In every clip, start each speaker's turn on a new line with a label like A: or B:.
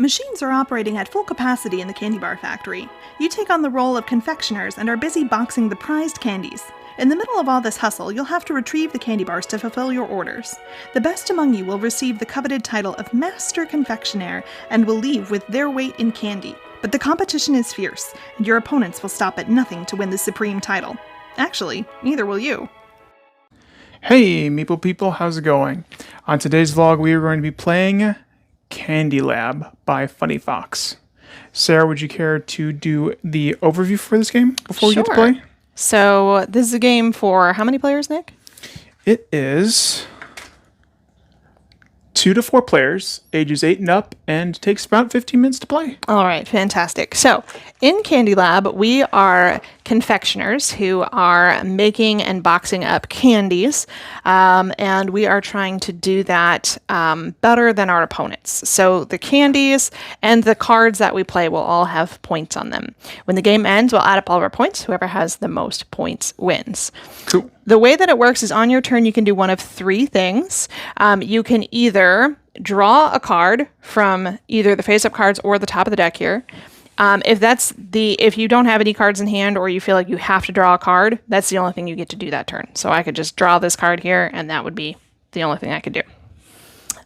A: Machines are operating at full capacity in the candy bar factory. You take on the role of confectioners and are busy boxing the prized candies. In the middle of all this hustle, you'll have to retrieve the candy bars to fulfill your orders. The best among you will receive the coveted title of Master Confectioner and will leave with their weight in candy. But the competition is fierce, and your opponents will stop at nothing to win the supreme title. Actually, neither will you.
B: Hey, Meeple people, how's it going? On today's vlog, we are going to be playing Candy Lab by Funnyfox. Sarah, would you care to do the overview for this game before we get to play?
C: So this is a game for how many players, Nick?
B: It is 2 to 4 players, ages 8 and up, and takes about 15 minutes to play.
C: All right, fantastic. So in Candy Lab, we are confectioners who are making and boxing up candies, and we are trying to do that better than our opponents. So the candies and the cards that we play will all have points on them. When the game ends, we'll add up all of our points. Whoever has the most points wins.
B: Cool.
C: The way that it works is on your turn, you can do one of 3 things. You can either draw a card from either the face-up cards or the top of the deck here. If you don't have any cards in hand or you feel like you have to draw a card, that's the only thing you get to do that turn. So I could just draw this card here, and that would be the only thing I could do.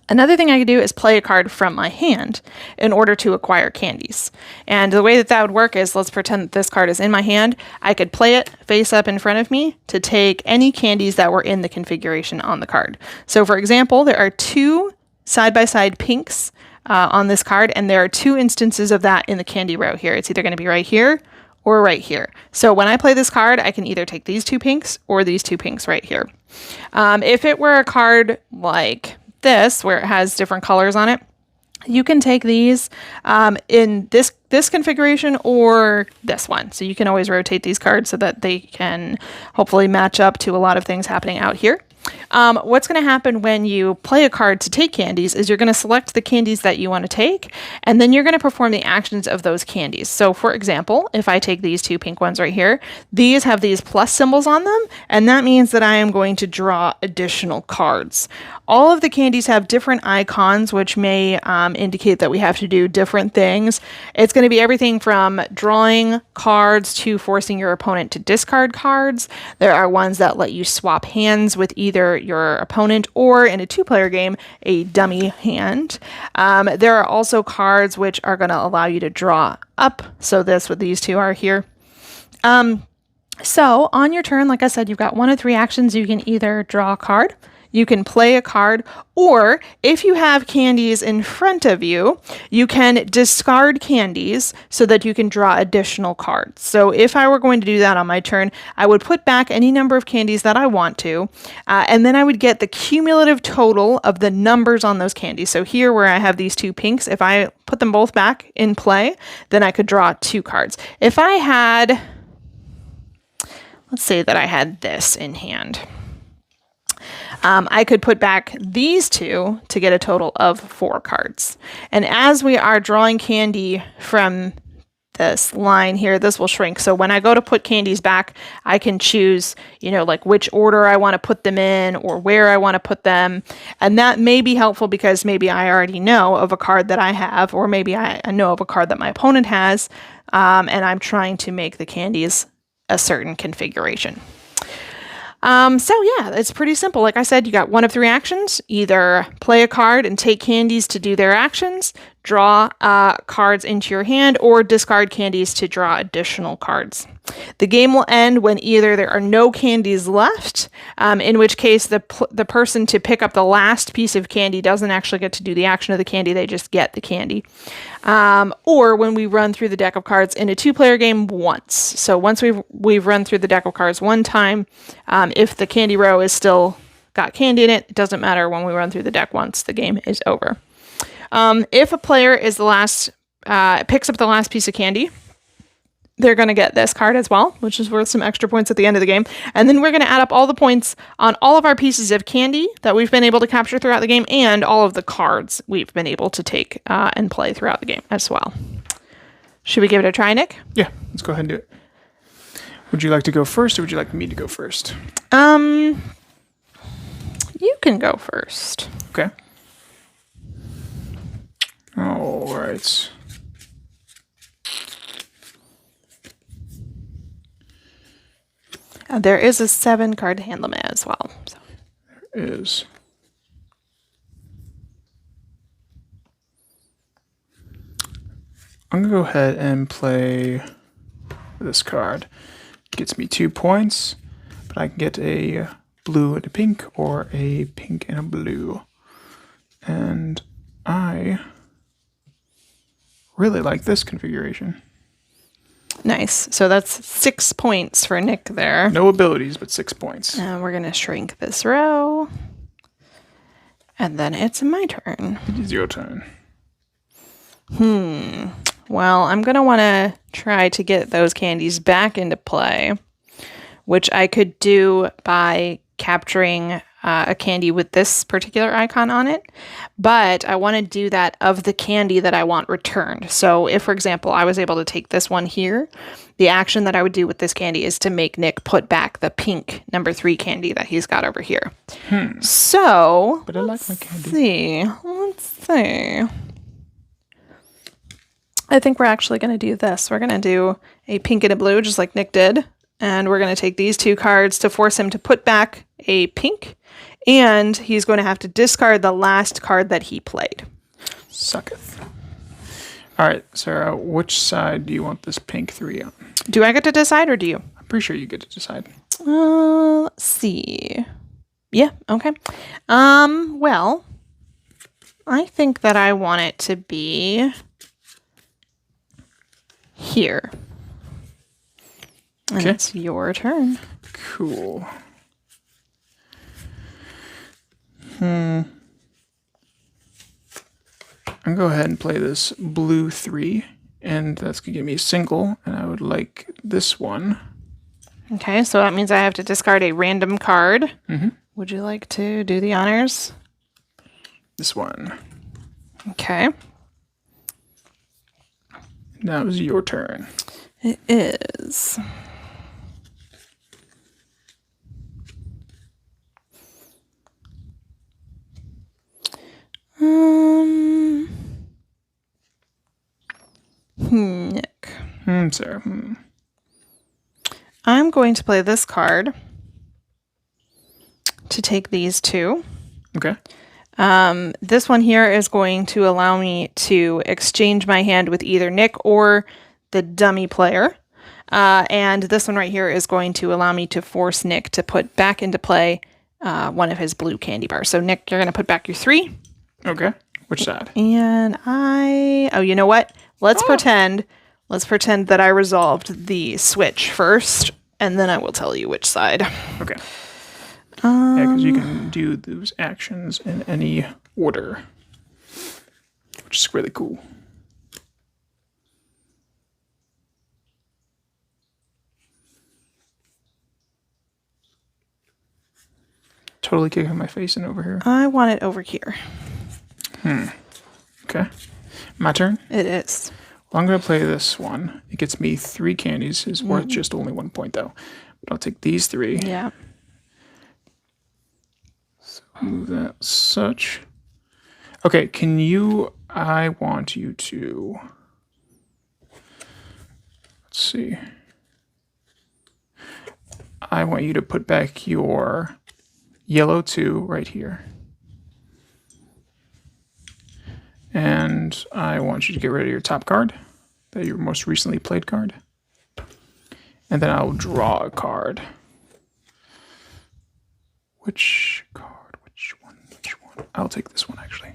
C: Another thing I could do is play a card from my hand in order to acquire candies. And the way that that would work is, let's pretend that this card is in my hand. I could play it face up in front of me to take any candies that were in the configuration on the card. So for example, there are 2 side-by-side pinks on this card, and there are 2 instances of that in the candy row here. It's either going to be right here or right here. So when I play this card, I can either take these 2 pinks or these 2 pinks right here. If it were a card like this, where it has different colors on it, you can take these in this configuration or this one. So you can always rotate these cards so that they can hopefully match up to a lot of things happening out here. What's going to happen when you play a card to take candies is you're going to select the candies that you want to take, and then you're going to perform the actions of those candies. So for example, if I take these 2 pink ones right here, these have these plus symbols on them, and that means that I am going to draw additional cards. All of the candies have different icons, which may indicate that we have to do different things. It's going to be everything from drawing cards to forcing your opponent to discard cards. There are ones that let you swap hands with either your opponent or, in a 2-player game, a dummy hand. There are also cards which are going to allow you to draw up. So this, what these 2 are here. So on your turn, like I said, you've got 1 of 3 actions. You can either draw a card, you can play a card, or if you have candies in front of you, you can discard candies so that you can draw additional cards. So if I were going to do that on my turn, I would put back any number of candies that I want to, and then I would get the cumulative total of the numbers on those candies. So here where I have these 2 pinks, if I put them both back in play, then I could draw 2 cards. If I had, let's say that I had this in hand. I could put back these 2 to get a total of 4 cards. And as we are drawing candy from this line here, this will shrink. So when I go to put candies back, I can choose, like which order I want to put them in or where I want to put them. And that may be helpful because maybe I already know of a card that I have, or maybe I know of a card that my opponent has, and I'm trying to make the candies a certain configuration. So yeah, it's pretty simple. Like I said, you got 1 of 3 actions: either play a card and take candies to do their actions, draw cards into your hand, or discard candies to draw additional cards. The game will end when either there are no candies left, in which case the person to pick up the last piece of candy doesn't actually get to do the action of the candy, they just get the candy. Or when we run through the deck of cards in a 2-player game once. So once we've run through the deck of cards one time, if the candy row is still got candy in it, it doesn't matter. When we run through the deck once, the game is over. If a player is picks up the last piece of candy, they're going to get this card as well, which is worth some extra points at the end of the game. And then we're going to add up all the points on all of our pieces of candy that we've been able to capture throughout the game and all of the cards we've been able to take and play throughout the game as well. Should we give it a try, Nick?
B: Yeah, let's go ahead and do it. Would you like to go first, or would you like me to go first?
C: You can go first.
B: Okay. All right.
C: There is a 7-card hand limit as well. So.
B: Is. I'm going to go ahead and play this card. Gets me 2 points, but I can get a blue and a pink or a pink and a blue. And I really like this configuration.
C: Nice. So that's 6 points for Nick there.
B: No abilities, but 6 points.
C: And we're going to shrink this row. And then it's my turn.
B: It is your turn.
C: Well, I'm going to want to try to get those candies back into play, which I could do by capturing a candy with this particular icon on it. But I want to do that of the candy that I want returned. So if, for example, I was able to take this one here, the action that I would do with this candy is to make Nick put back the pink number 3 candy that he's got over here. So,
B: But I like my candy.
C: Let's see. I think we're actually going to do this. We're going to do a pink and a blue, just like Nick did. And we're going to take these 2 cards to force him to put back a pink. And he's going to have to discard the last card that he played.
B: Sucketh. All right, Sarah, which side do you want this pink 3 on?
C: Do I get to decide or do you?
B: I'm pretty sure you get to decide.
C: Let's see. Yeah, okay. Well, I think that I want it to be here. And
B: Okay.
C: it's your turn.
B: Cool. I'm going to go ahead and play this blue 3, and that's going to give me a single, and I would like this one.
C: Okay, so that means I have to discard a random card.
B: Mm-hmm.
C: Would you like to do the honors?
B: This one.
C: Okay.
B: Now is your turn.
C: It is. Nick.
B: Sarah.
C: I'm going to play this card to take these 2.
B: Okay.
C: This one here is going to allow me to exchange my hand with either Nick or the dummy player. And this one right here is going to allow me to force Nick to put back into play one of his blue candy bars. So Nick, you're going to put back your 3.
B: Okay. Which side?
C: And oh, you know what? Let's pretend that I resolved the switch first, and then I will tell you which side.
B: Okay. Yeah, because you can do those actions in any order, which is really cool. Totally kicking my face in over here.
C: I want it over here.
B: Okay. My turn?
C: It is.
B: Well, I'm going to play this one. It gets me 3 candies. It's worth just only 1 point, though. But I'll take these 3.
C: Yeah.
B: So move that such. Okay, I want you to, let's see. I want you to put back your yellow 2 right here. And I want you to get rid of your top card, your most recently played card. And then I'll draw a card. Which card? Which one? I'll take this one, actually.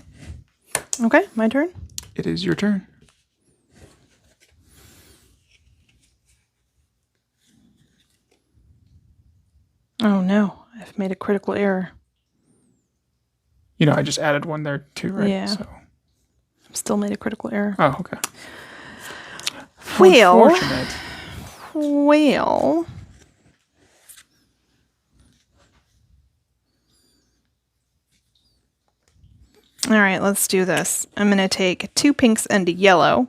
C: Okay, my turn.
B: It is your turn.
C: Oh no, I've made a critical error.
B: You know, I just added one there too, right?
C: Yeah.
B: So.
C: Still made a critical error.
B: Oh, okay.
C: Well,
B: Unfortunate.
C: well. All right, let's do this. I'm going to take 2 pinks and a yellow.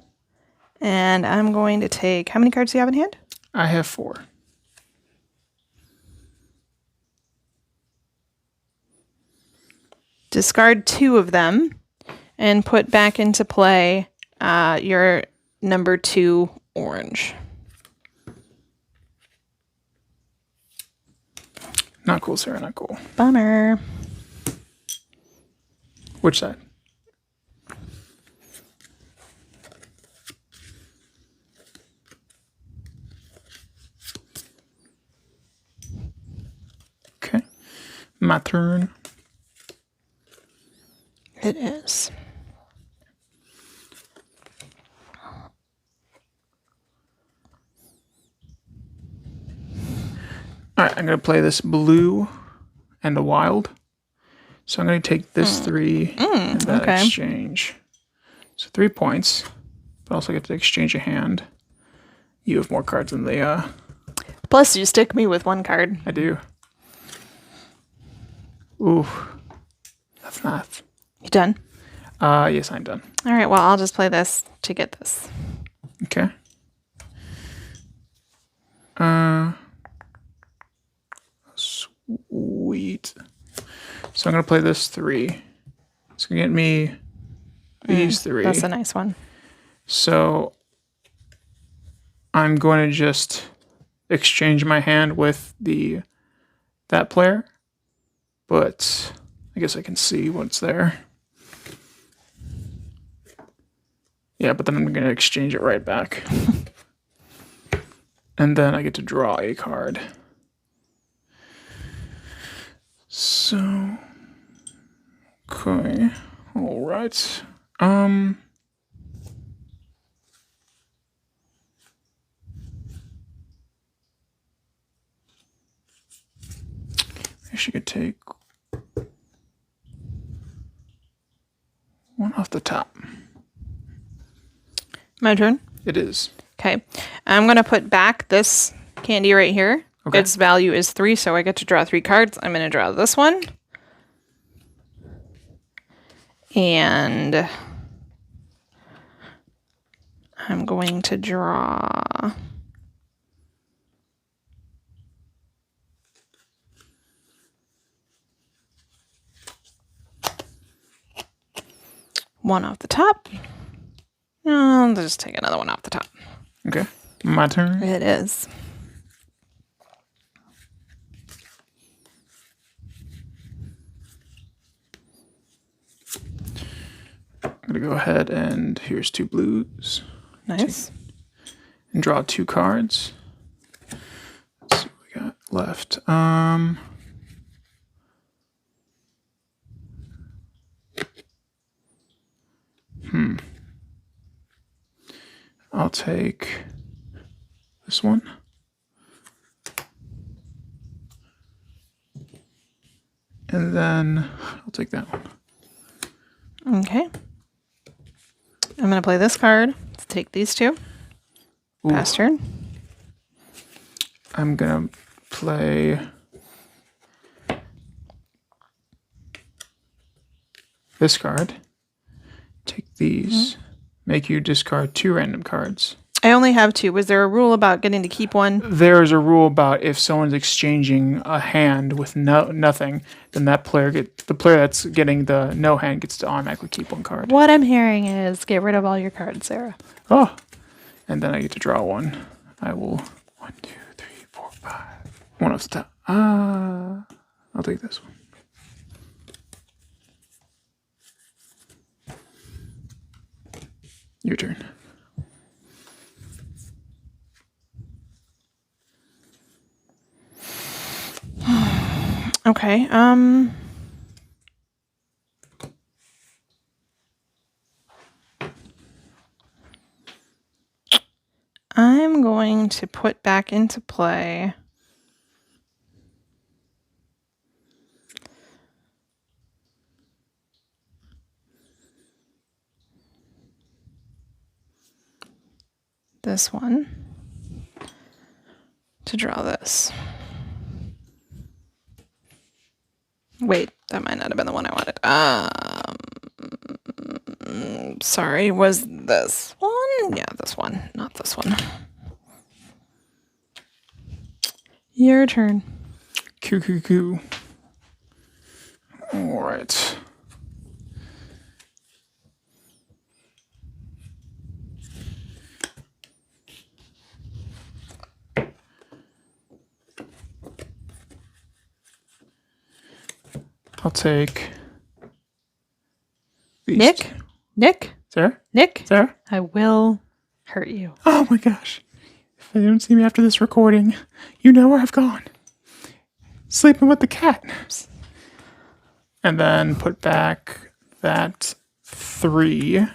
C: And I'm going to take, how many cards do you have in hand?
B: I have 4.
C: Discard 2 of them. and put back into play your number 2 orange.
B: Not cool, Sarah, not cool.
C: Bummer.
B: Which side? Okay. My turn.
C: It is.
B: All right, I'm going to play this blue and a wild. So I'm going to take this 3 and that
C: okay.
B: exchange. So 3 points, but also get to exchange a hand. You have more cards than the...
C: Plus, you stick me with 1 card.
B: I do. Ooh. That's not...
C: You done?
B: Yes, I'm done.
C: All right, well, I'll just play this to get this.
B: Okay. Sweet. So I'm going to play this 3. It's going to get me these 3.
C: That's a nice one.
B: So I'm going to just exchange my hand with that player. But I guess I can see what's there. Yeah, but then I'm going to exchange it right back. And then I get to draw a card. So, okay, all right. I should take one off the top.
C: My turn?
B: It is.
C: Okay. I'm going to put back this candy right here.
B: Okay.
C: Its value is 3, so I get to draw 3 cards. I'm going to draw this one. And I'm going to draw one off the top. I'll just take another one off the top.
B: Okay, my turn.
C: It is.
B: I'm going to go ahead and here's 2 blues.
C: Nice.
B: And draw 2 cards. Let's see what we got left. I'll take this one. And then I'll take that one.
C: Okay. I'm going to play this card. Let's take these 2.
B: Ooh.
C: Pass turn.
B: I'm going to play this card. Take these. Make you discard 2 random cards.
C: I only have 2. Was there a rule about getting to keep one?
B: There is a rule about if someone's exchanging a hand with nothing, then the player that's getting the no hand gets to automatically keep 1 card.
C: What I'm hearing is get rid of all your cards, Sarah.
B: Oh, and then I get to draw 1. I will 1, 2, 3, 4, 5. 1 off the top. I'll take this one. Your turn.
C: Okay. I'm going to put back into play this one to draw this. Wait, that might not have been the one I wanted. Sorry, was this one? Yeah, this one, not this one. Your turn.
B: All right. I'll take these
C: Nick?
B: two.
C: Nick?
B: Sarah?
C: Nick?
B: Sarah?
C: I will hurt you.
B: Oh my gosh. If you don't see me after this recording, you know where I've gone. Sleeping with the cat. And then put back that 3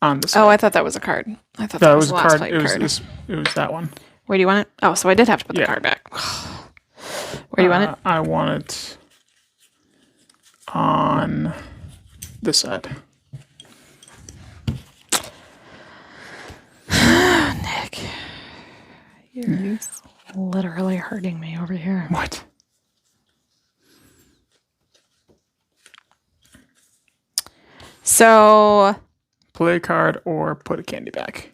B: on the side.
C: Oh, I thought that was a card. I thought
B: that
C: was
B: was
C: the
B: a
C: last
B: card.
C: played
B: It was,
C: card.
B: it was that one.
C: Where do you want it? Oh, so I did have to put the
B: Yeah.
C: card back. Where do you want it?
B: I want it on this side.
C: Nick. You're literally hurting me over here.
B: What?
C: So,
B: Play a card or put a candy back.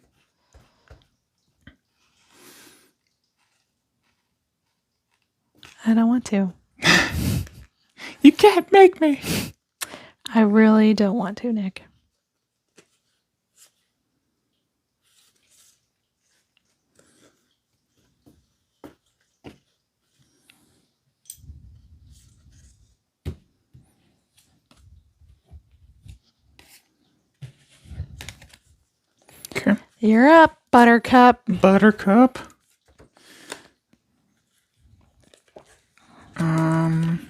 C: I don't want to.
B: You can't make me.
C: I really don't want to, Nick.
B: Okay.
C: You're up, Buttercup.
B: Buttercup. I'm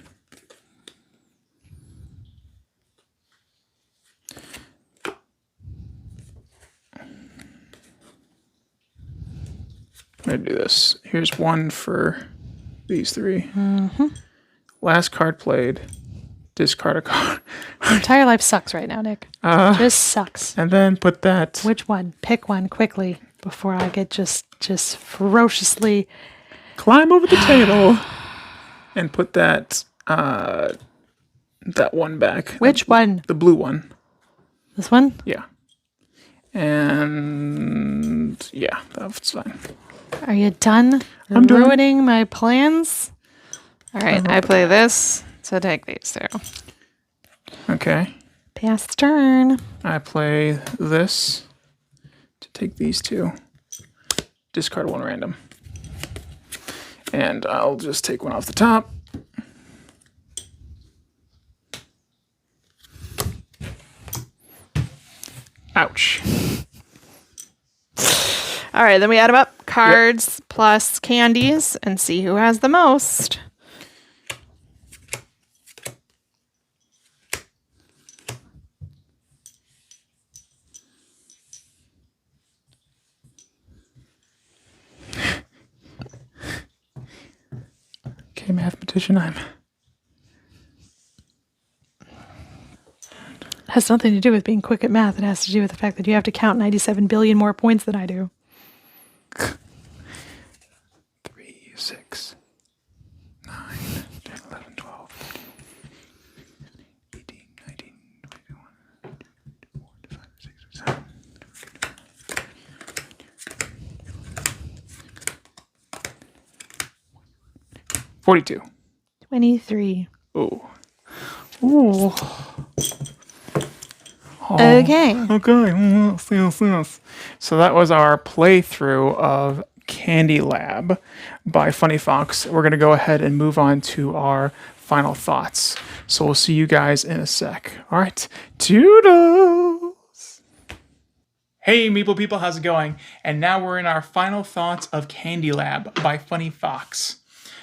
B: gonna do this. Here's one for these 3. Mm-hmm. Last card played. Discard a card.
C: Your entire life sucks right now, Nick. Just sucks.
B: And then put that.
C: Which one? Pick one quickly before I get just ferociously.
B: Climb over the table. And put that that one back.
C: Which one?
B: The blue one.
C: This one?
B: Yeah. And yeah, that's fine.
C: Are you done?
B: I'm done.
C: Ruining my plans? All right, I play this, so take these two.
B: Okay.
C: Pass the turn.
B: I play this to take these 2. Discard 1 random. And I'll just take one off the top. Ouch.
C: All right, then we add them up. Cards plus candies and see who has the most.
B: Okay, mathematician, I'm.
C: It has nothing to do with being quick at math. It has to do with the fact that you have to count 97 billion more points than I do.
B: 3, 6, 9, 10, 11, 12, 18, 19, 21, 22, 24, 25, 26, 27. 42.
C: 23.
B: Oh. Ooh.
C: Okay.
B: Okay. Yes. So that was our playthrough of Candy Lab by Funnyfox. We're going to go ahead and move on to our final thoughts. So we'll see you guys in a sec. All right. Toodles. Hey, Meeple people, how's it going? And now we're in our final thoughts of Candy Lab by Funnyfox.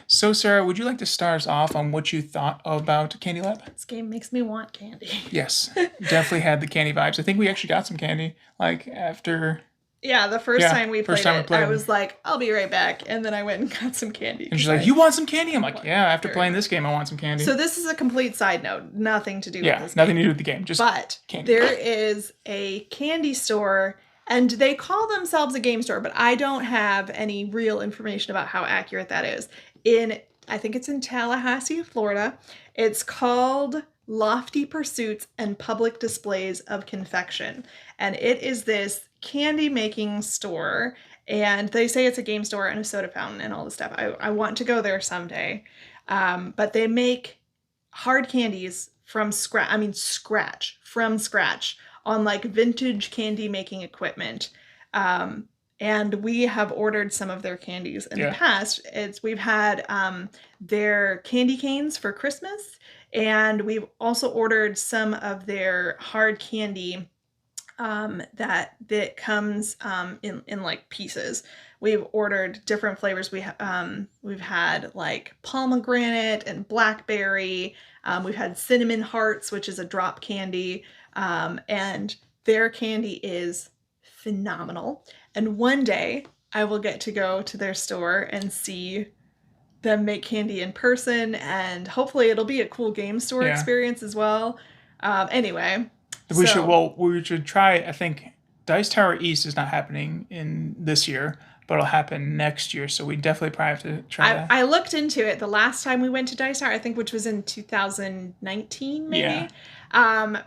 B: So, Sarah, would you like to start us off on what you thought about Candy Lab?
C: This game makes me want candy.
B: Yes, definitely had the candy vibes. I think we actually got some candy, like, after...
A: Yeah, the first
B: Yeah,
A: time we
B: first
A: played
B: time we
A: it,
B: played
A: I
B: it.
A: was like, I'll be right back. And then I went and got some candy.
B: And she's like, you want some candy? I'm like, yeah, after playing this game, I want some candy.
A: So this is a complete side note. Nothing to do with
B: Yeah,
A: this
B: nothing
A: game.
B: to do with the game, just
A: But
B: candy.
A: there is a candy store, and they call themselves a game store, but I don't have any real information about how accurate that is. I think it's in Tallahassee, Florida. It's called Lofty Pursuits and Public Displays of Confection. And it is this candy making store. And they say it's a game store and a soda fountain and all this stuff. I want to go there someday. But they make hard candies from scratch from scratch on like vintage candy making equipment. and we have ordered some of their candies in the past. We've had their candy canes for Christmas, and we've also ordered some of their hard candy that comes in like pieces. We've ordered different flavors. We've had like pomegranate and blackberry. We've had cinnamon hearts, which is a drop candy, and their candy is phenomenal. And one day I will get to go to their store and see them make candy in person, and hopefully it'll be a cool game store experience as well. Anyway.
B: We should try. I think Dice Tower East is not happening in this year, but it'll happen next year. So we definitely probably have to try that.
A: I looked into it the last time we went to Dice Tower, I think, which was in 2019, maybe.
B: Yeah.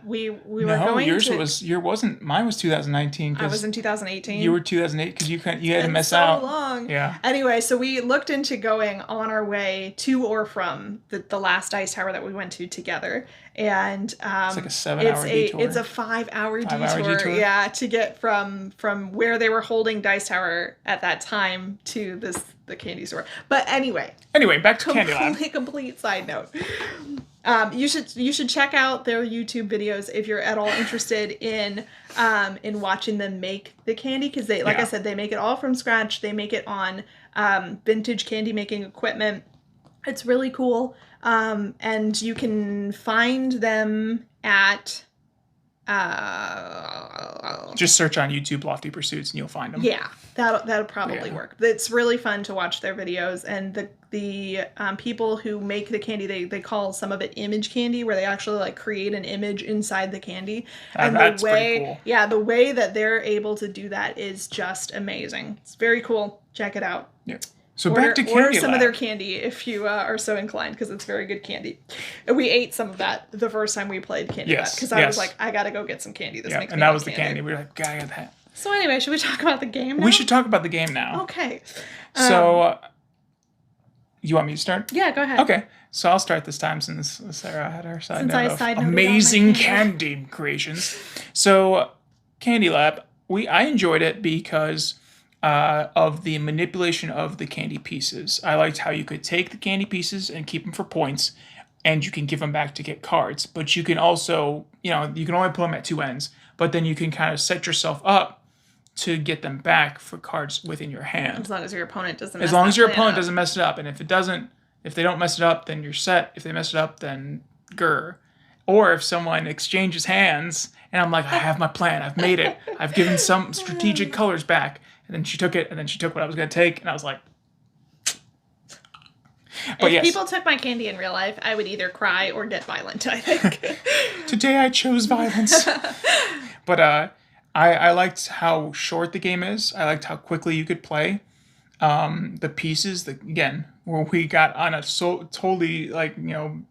A: We were going.
B: Yours wasn't. Mine was 2019.
A: I was in 2018.
B: You were 2008 because you had to mess
A: so
B: out.
A: So long.
B: Yeah.
A: Anyway, so we looked into going on our way to or from the last Dice Tower that we went to together, and
B: it's like a 7-hour detour.
A: It's a 5-hour detour. Yeah, to get from where they were holding Dice Tower at that time to the candy store. But anyway,
B: back to Candy Lab.
A: Complete side note. You should check out their YouTube videos if you're at all interested in watching them make the candy, because they, like I said, they make it all from scratch. They make it on vintage candy making equipment. It's really cool. And you can find them at
B: just search on YouTube Lofty Pursuits and you'll find them.
A: Yeah, that'll probably work. It's really fun to watch their videos, and the people who make the candy, they call some of it image candy, where they actually like create an image inside the candy. And
B: that's pretty cool.
A: Yeah, the way that they're able to do that is just amazing. It's very cool. Check it out.
B: Yeah. So back to Candy Lab.
A: Order some of their candy if you are so inclined, because it's very good candy. And we ate some of that the first time we played Candy Lab, because I was like, I gotta go get some candy. This makes me
B: that was the candy. We were like, gotta get that.
A: So anyway, should we talk about the game now?
B: We should talk about the game now.
A: Okay.
B: So, you want me to start?
A: Yeah, go ahead.
B: Okay. So I'll start this time since Sarah had her side note of
A: noted
B: amazing candy creations. So, Candy Lab, I enjoyed it because of the manipulation of the candy pieces. I liked how you could take the candy pieces and keep them for points, and you can give them back to get cards. But you can also, you can only put them at two ends, but then you can kind of set yourself up to get them back for cards within your hand.
A: As long as your opponent doesn't
B: mess it up. And if they don't mess it up, then you're set. If they mess it up, then grr. Or if someone exchanges hands and I'm like, I have my plan, I've made it, I've given some strategic colors back, and then she took it, and then she took what I was going to take, and I was like...
A: But if people took my candy in real life, I would either cry or get violent, I think.
B: Today I chose violence. But I liked how short the game is. I liked how quickly you could play. The pieces, again, where we got on a totally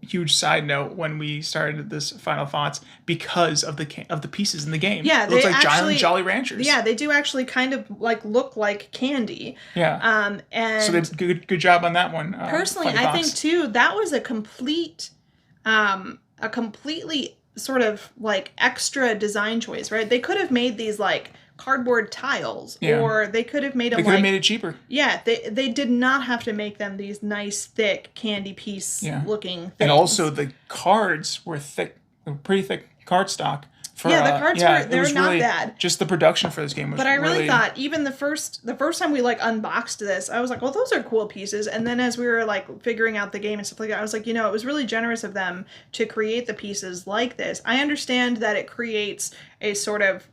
B: huge side note when we started this Final Thoughts because of the pieces in the game.
A: Yeah,
B: it looks like giant Jolly Ranchers.
A: Yeah, they do actually kind of look like candy.
B: Yeah.
A: And
B: so they did good job on that one.
A: Personally, I think too that was a completely sort of extra design choice, right? They could have made these cardboard tiles, or they could have made them.
B: They could have made it cheaper.
A: Yeah, they did not have to make them these nice thick candy piece looking things.
B: And also the cards were pretty thick cardstock.
A: The cards they're not bad.
B: Just the production for this game was.
A: But I really thought even the first time we unboxed this, I was like, well, those are cool pieces. And then as we were figuring out the game and stuff like that, I was like, it was really generous of them to create the pieces like this. I understand that it creates a sort of,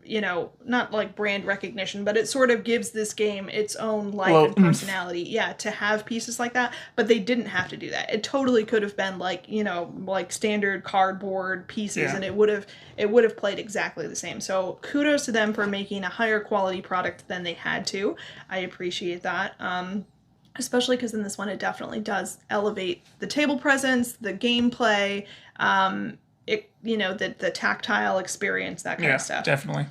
A: not brand recognition, but it sort of gives this game its own life and personality. Yeah, to have pieces like that. But they didn't have to do that. It totally could have been standard cardboard pieces, and it would have played exactly the same. So kudos to them for making a higher quality product than they had to. I appreciate that. Especially because in this one, it definitely does elevate the table presence, the gameplay, the tactile experience, that kind of stuff.
B: Definitely.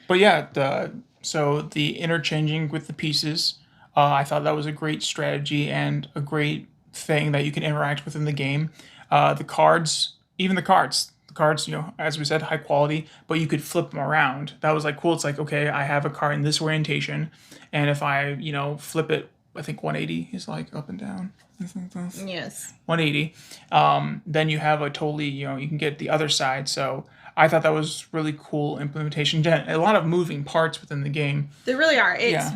B: But yeah, the interchanging with the pieces, I thought that was a great strategy and a great thing that you can interact with in the game. The cards The cards, you know, as we said, high quality, but you could flip them around. That was like cool. It's like, okay, I have a card in this orientation, and if I, you know, flip it, I think 180 is like up and down.
C: Yes.
B: 180. Then you have a totally, you know, you can get the other side. So I thought that was really cool implementation. A lot of moving parts within the game.
C: There really are. It's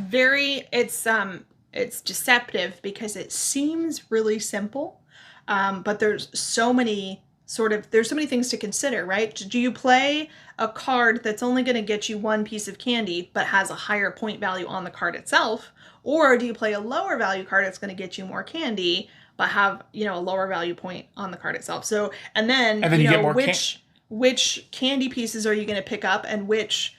B: Yeah.
C: it's deceptive because it seems really simple, but there's so many things to consider, right? Do you play a card that's only going to get you one piece of candy but has a higher point value on the card itself, or do you play a lower value card that's going to get you more candy but have, you know, a lower value point on the card itself? So and then
B: you
C: know
B: get more
C: which candy pieces are you going to pick up, and which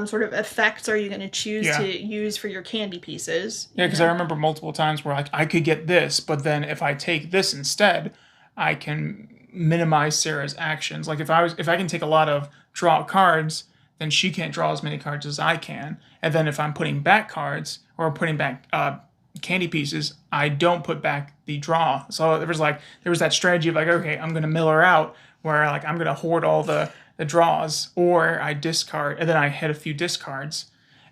C: sort of effects are you going to choose to use for your candy pieces?
B: Yeah, because I remember multiple times where like I could get this, but then if I take this instead, I can minimize Sarah's actions. Like if I can take a lot of draw cards, then she can't draw as many cards as I can. And then if I'm putting back cards or putting back candy pieces, I don't put back the draw. So there was that strategy of like, okay, I'm gonna mill her out, where like I'm gonna hoard all the draws, or I discard, and then I hit a few discards,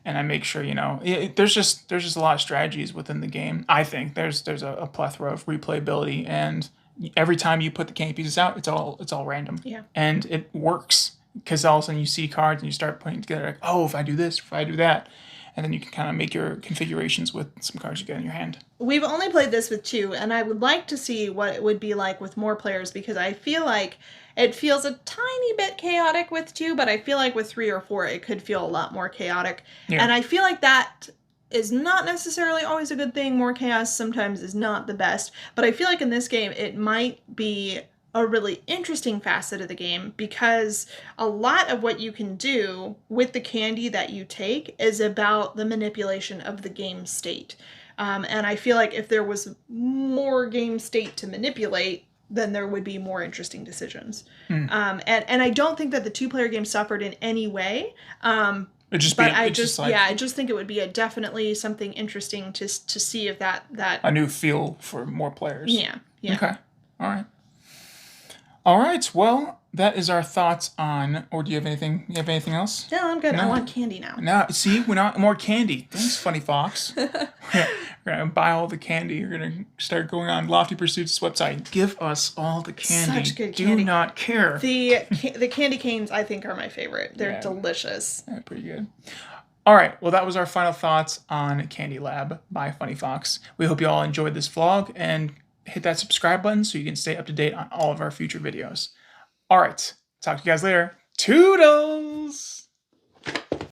B: and I make sure, you know, there's just a lot of strategies within the game. I think there's a plethora of replayability, and every time you put the candy pieces out, it's all random.
C: Yeah.
B: And it works because all of a sudden you see cards and you start putting together like, oh, if I do this, if I do that, and then you can kind of make your configurations with some cards you get in your hand.
C: We've only played this with 2, and I would like to see what it would be like with more players, because I feel like it feels a tiny bit chaotic with 2, but I feel like with 3 or 4 it could feel a lot more chaotic. Yeah. And I feel like that is not necessarily always a good thing. More chaos sometimes is not the best, but I feel like in this game it might be a really interesting facet of the game, because a lot of what you can do with the candy that you take is about the manipulation of the game state. And I feel like if there was more game state to manipulate, then there would be more interesting decisions. And I don't think that the 2-player game suffered in any way. I just think it would be definitely something interesting to see if that
B: a new feel for more players.
C: Yeah.
B: Okay. All right. Well, that is our thoughts on. Or do you have anything? You have anything else?
C: No, I'm good. No. I want candy now.
B: No, see, we want more candy. Thanks, Funnyfox. We're gonna buy all the candy. We're gonna start going on Lofty Pursuits' website. Give us all the candy.
C: Such good candy.
B: Do not care.
C: The candy canes, I think, are my favorite. They're delicious.
B: Yeah, pretty good. All right. Well, that was our final thoughts on Candy Lab by Funnyfox. We hope you all enjoyed this vlog, and hit that subscribe button so you can stay up to date on all of our future videos. All right. Talk to you guys later. Toodles!